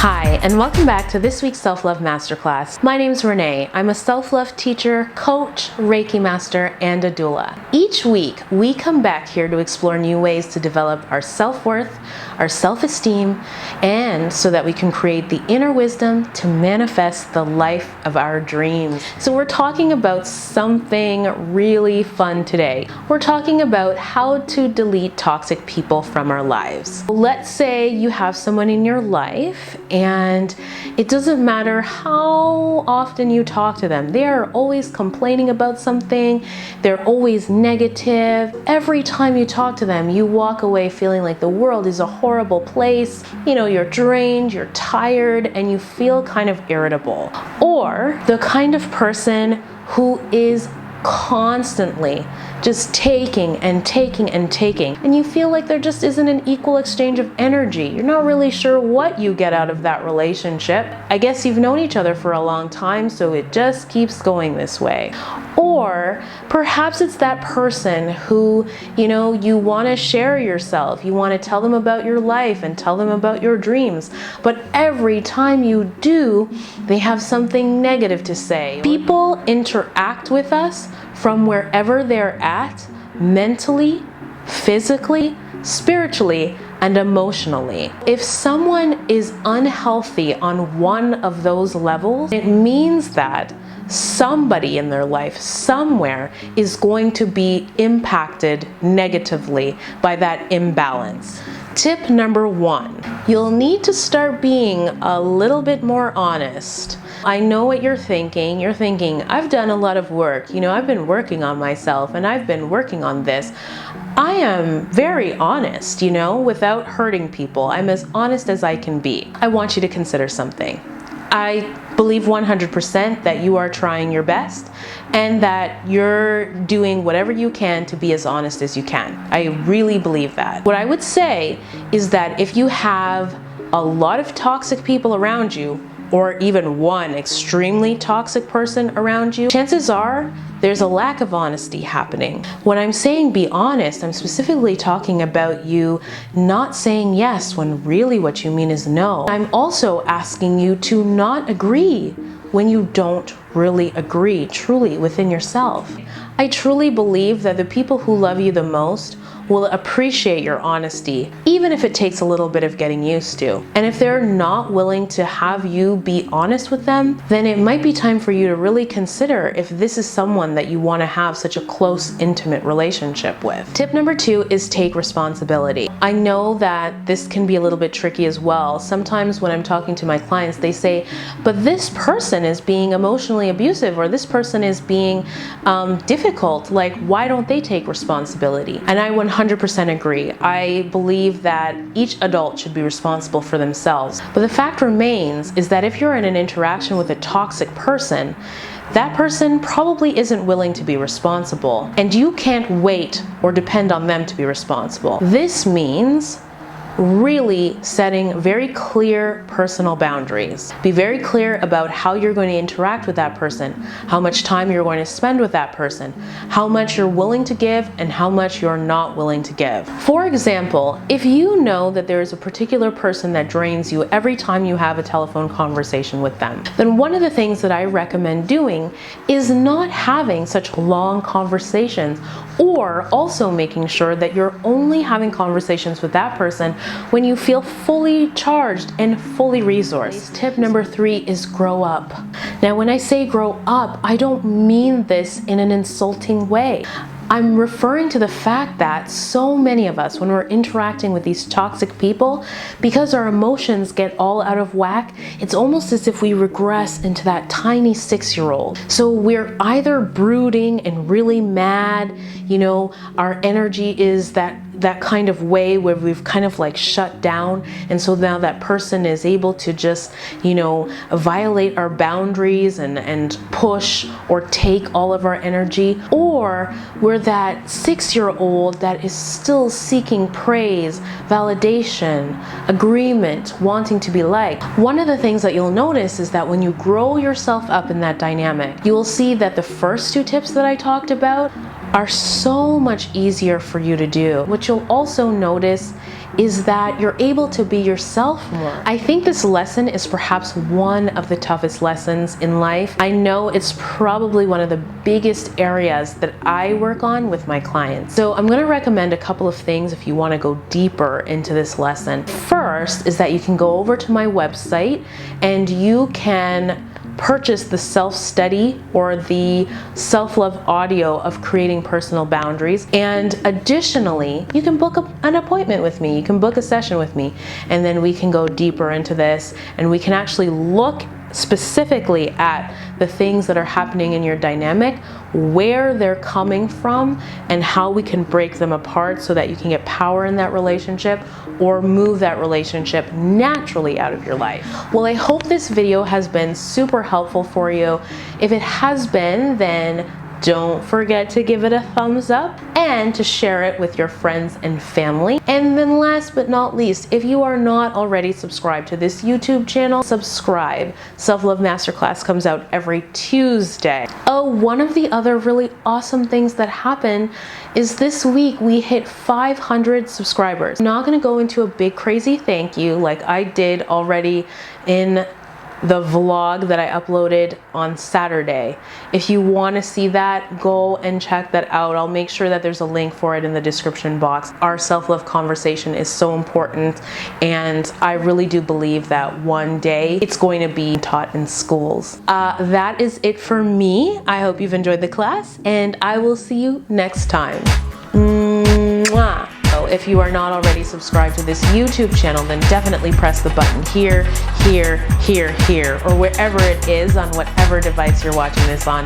Hi, and welcome back to this week's Self-Love Masterclass. My name is Renee. I'm a self-love teacher, coach, Reiki master, and a doula. Each week, we come back here to explore new ways to develop our self-worth, our self-esteem, and so that we can create the inner wisdom to manifest the life of our dreams. So we're talking about something really fun today. We're talking about how to delete toxic people from our lives. Let's say you have someone in your life and it doesn't matter how often you talk to them. They are always complaining about something. They're always negative. Every time you talk to them, you walk away feeling like the world is a horrible place. You're drained, you're tired, and you feel kind of irritable. Or the kind of person who is constantly just taking and taking and taking, and you feel like there just isn't an equal exchange of energy. You're not really sure what you get out of that relationship. I guess you've known each other for a long time, so it just keeps going this way. Or perhaps it's that person who, you want to share yourself. You want to tell them about your life and tell them about your dreams. But every time you do, they have something negative to say. People interact with us from wherever they're at, mentally, physically, spiritually, and emotionally. If someone is unhealthy on one of those levels, it means that somebody in their life somewhere is going to be impacted negatively by that imbalance. Tip number 1, you'll need to start being a little bit more honest. I know what you're thinking. You're thinking, I've done a lot of work. I've been working on myself and I've been working on this. I am very honest, without hurting people. I'm as honest as I can be. I want you to consider something. I believe 100% that you are trying your best and that you're doing whatever you can to be as honest as you can. I really believe that. What I would say is that if you have a lot of toxic people around you, or even one extremely toxic person around you, chances are there's a lack of honesty happening. When I'm saying be honest, I'm specifically talking about you not saying yes when really what you mean is no. I'm also asking you to not agree when you don't really agree truly within yourself. I truly believe that the people who love you the most will appreciate your honesty, even if it takes a little bit of getting used to. And if they're not willing to have you be honest with them, then it might be time for you to really consider if this is someone that you want to have such a close, intimate relationship with. Tip number 2 is take responsibility. I know that this can be a little bit tricky as well. Sometimes when I'm talking to my clients, they say, but this person is being emotionally abusive, or this person is being difficult. Like, why don't they take responsibility? And I 100% agree. I believe that each adult should be responsible for themselves. But the fact remains is that if you're in an interaction with a toxic person, that person probably isn't willing to be responsible, and you can't wait or depend on them to be responsible. This means really setting very clear personal boundaries. Be very clear about how you're going to interact with that person, how much time you're going to spend with that person, how much you're willing to give and how much you're not willing to give. For example, if you know that there is a particular person that drains you every time you have a telephone conversation with them, then one of the things that I recommend doing is not having such long conversations, or also making sure that you're only having conversations with that person when you feel fully charged and fully resourced. Tip number 3 is grow up. Now, when I say grow up, I don't mean this in an insulting way. I'm referring to the fact that so many of us, when we're interacting with these toxic people, because our emotions get all out of whack, it's almost as if we regress into that tiny 6-year-old. So we're either brooding and really mad, our energy is that kind of way where we've kind of like shut down, and so now that person is able to just violate our boundaries and push or take all of our energy. Or we're that 6-year-old that is still seeking praise, validation, agreement, wanting to be liked. One of the things that you'll notice is that when you grow yourself up in that dynamic, you will see that the first 2 tips that I talked about are so much easier for you to do. What you'll also notice is that you're able to be yourself more. I think this lesson is perhaps one of the toughest lessons in life. I know it's probably one of the biggest areas that I work on with my clients. So I'm going to recommend a couple of things if you want to go deeper into this lesson. First is that you can go over to my website and you can purchase the self-study or the self-love audio of creating personal boundaries. And additionally, you can book an appointment with me. You can book a session with me, and then we can go deeper into this, and we can actually look specifically at the things that are happening in your dynamic, where they're coming from, and how we can break them apart so that you can get power in that relationship or move that relationship naturally out of your life. Well, I hope this video has been super helpful for you. If it has been, then don't forget to give it a thumbs up and to share it with your friends and family. And then last but not least, if you are not already subscribed to this YouTube channel, subscribe. Self-Love Masterclass comes out every Tuesday. Oh, one of the other really awesome things that happened is this week we hit 500 subscribers. I'm not gonna go into a big crazy thank you like I did already in the vlog that I uploaded on Saturday. If you want to see that, go and check that out. I'll make sure that there's a link for it in the description box. Our self-love conversation is so important, and I really do believe that one day it's going to be taught in schools. That is it for me. I hope you've enjoyed the class, and I will see you next time. Mwah. If you are not already subscribed to this YouTube channel, then definitely press the button here, here, here, here, or wherever it is on whatever device you're watching this on.